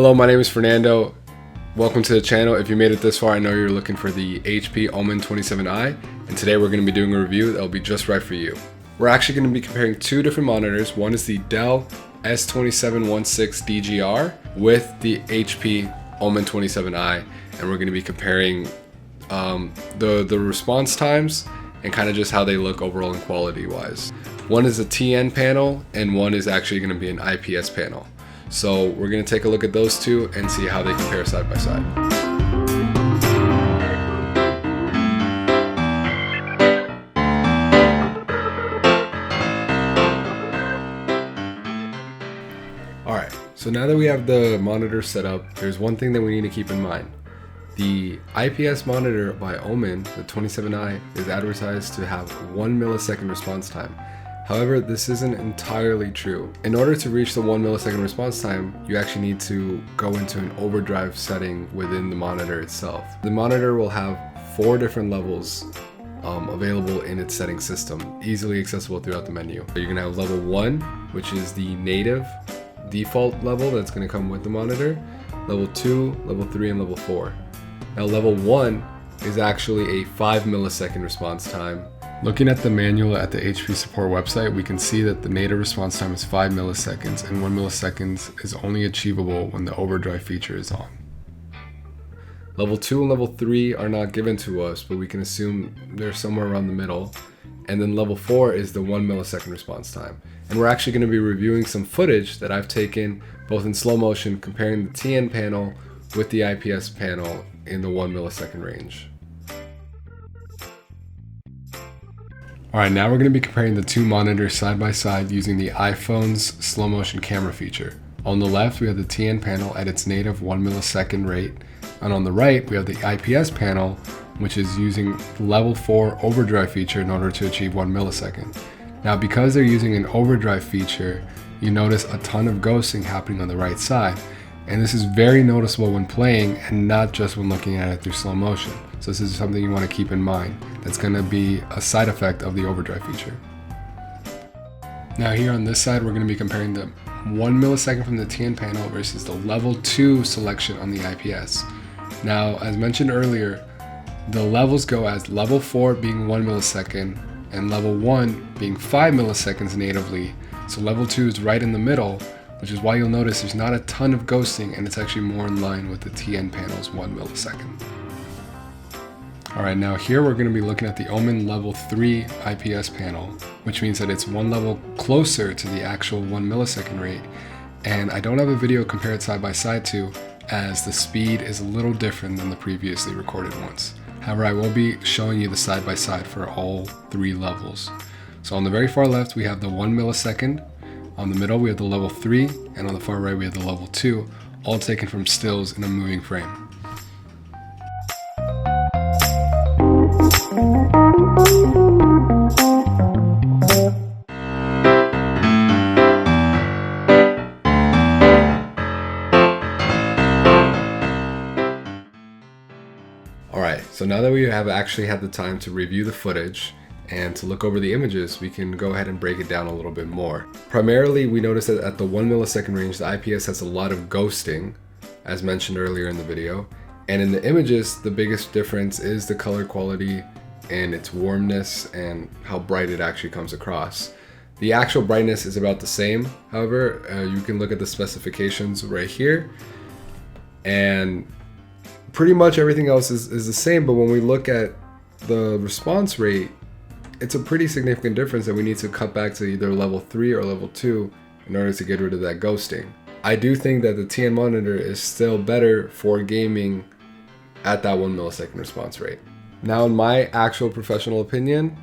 Hello, my name is Fernando. Welcome to the channel. If you made it this far, I know you're looking for the HP Omen 27i, and today we're going to be doing a review that will be just right for you. We're actually going to be comparing two different monitors. One is the Dell S2716DGR with the HP Omen 27i, and we're going to be comparing the response times and kind of just how they look overall and quality wise. One is a TN panel and one is actually going to be an IPS panel. So we're going to take a look at those two and see how they compare side by side. Alright, so now that we have the monitor set up, there's one thing that we need to keep in mind. The IPS monitor by Omen, the 27i, is advertised to have 1 millisecond response time. However, this isn't entirely true. In order to reach the 1 millisecond response time, you actually need to go into an overdrive setting within the monitor itself. The monitor will have 4 different levels available in its setting system, easily accessible throughout the menu. You're gonna have level 1, which is the native default level that's gonna come with the monitor, level 2, level 3, and level 4. Now level 1 is actually a 5 millisecond response time. Looking at the manual at the HP support website, we can see that the native response time is 5 milliseconds, and 1 millisecond is only achievable when the overdrive feature is on. Level 2 and level 3 are not given to us, but we can assume they're somewhere around the middle. And then level 4 is the 1 millisecond response time. And we're actually going to be reviewing some footage that I've taken both in slow motion comparing the TN panel with the IPS panel in the 1 millisecond range. Alright, now we're going to be comparing the two monitors side by side using the iPhone's slow motion camera feature. On the left we have the TN panel at its native 1 millisecond rate, and on the right we have the IPS panel, which is using level 4 overdrive feature in order to achieve 1 millisecond. Now because they're using an overdrive feature, you notice a ton of ghosting happening on the right side, and this is very noticeable when playing and not just when looking at it through slow motion. So this is something you want to keep in mind. That's going to be a side effect of the overdrive feature. Now here on this side, we're going to be comparing the 1 millisecond from the TN panel versus the level 2 selection on the IPS. Now, as mentioned earlier, the levels go as level 4 being 1 millisecond and level 1 being 5 milliseconds natively. So level 2 is right in the middle, which is why you'll notice there's not a ton of ghosting, and it's actually more in line with the TN panel's 1 millisecond. Alright, now here we're going to be looking at the Omen level 3 IPS panel, which means that it's one level closer to the actual 1 millisecond rate, and I don't have a video compared side by side to, as the speed is a little different than the previously recorded ones. However, I will be showing you the side by side for all 3 levels. So on the very far left we have the 1 millisecond, on the middle we have the level 3, and on the far right we have the level 2, all taken from stills in a moving frame. Alright, so now that we have actually had the time to review the footage and to look over the images, we can go ahead and break it down a little bit more. Primarily, we noticed that at the 1 millisecond range, the IPS has a lot of ghosting, as mentioned earlier in the video. And in the images, the biggest difference is the color quality and its warmness and how bright it actually comes across. The actual brightness is about the same. However, you can look at the specifications right here, and pretty much everything else is the same, but when we look at the response rate, it's a pretty significant difference that we need to cut back to either level 3 or level 2 in order to get rid of that ghosting. I do think that the TN monitor is still better for gaming at that 1 millisecond response rate. Now, in my actual professional opinion,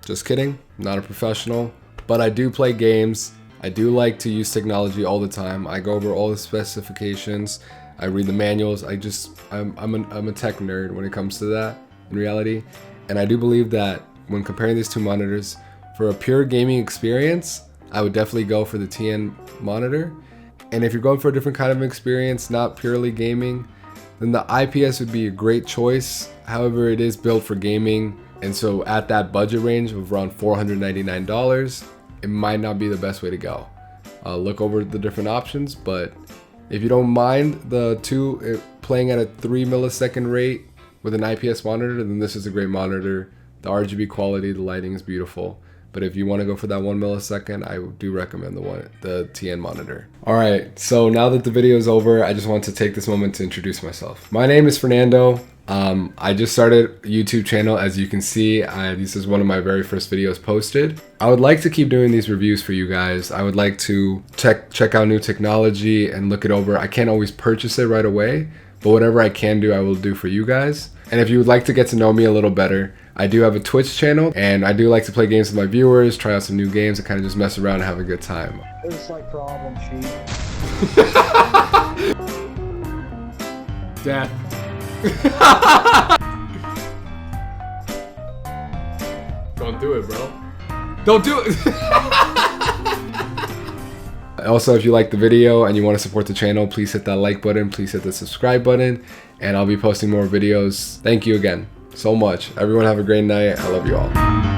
just kidding, not a professional, but I do play games. I do like to use technology all the time. I go over all the specifications. I read the manuals. I'm a tech nerd when it comes to that in reality. And I do believe that when comparing these two monitors, for a pure gaming experience, I would definitely go for the TN monitor. And if you're going for a different kind of experience, not purely gaming, then the IPS would be a great choice. However, it is built for gaming, and so at that budget range of around $499, it might not be the best way to go. Look over the different options, but If you don't mind the playing at a 3 millisecond rate with an IPS monitor, then this is a great monitor. The RGB quality, the lighting is beautiful. But if you want to go for that 1 millisecond, I do recommend the TN monitor. All right, so now that the video is over, I just want to take this moment to introduce myself. My name is Fernando. I just started a YouTube channel. As you can see, this is one of my very first videos posted. I would like to keep doing these reviews for you guys. I would like to check out new technology and look it over. I can't always purchase it right away, but whatever I can do, I will do for you guys. And if you would like to get to know me a little better, I do have a Twitch channel, and I do like to play games with my viewers, try out some new games, and kind of just mess around and have a good time. It's like problem sheet. Dad. Don't do it, bro. Don't do it. Also, if you like the video and you want to support the channel, please hit that like button, please hit the subscribe button, and I'll be posting more videos. Thank you again so much. Everyone have a great night. I love you all.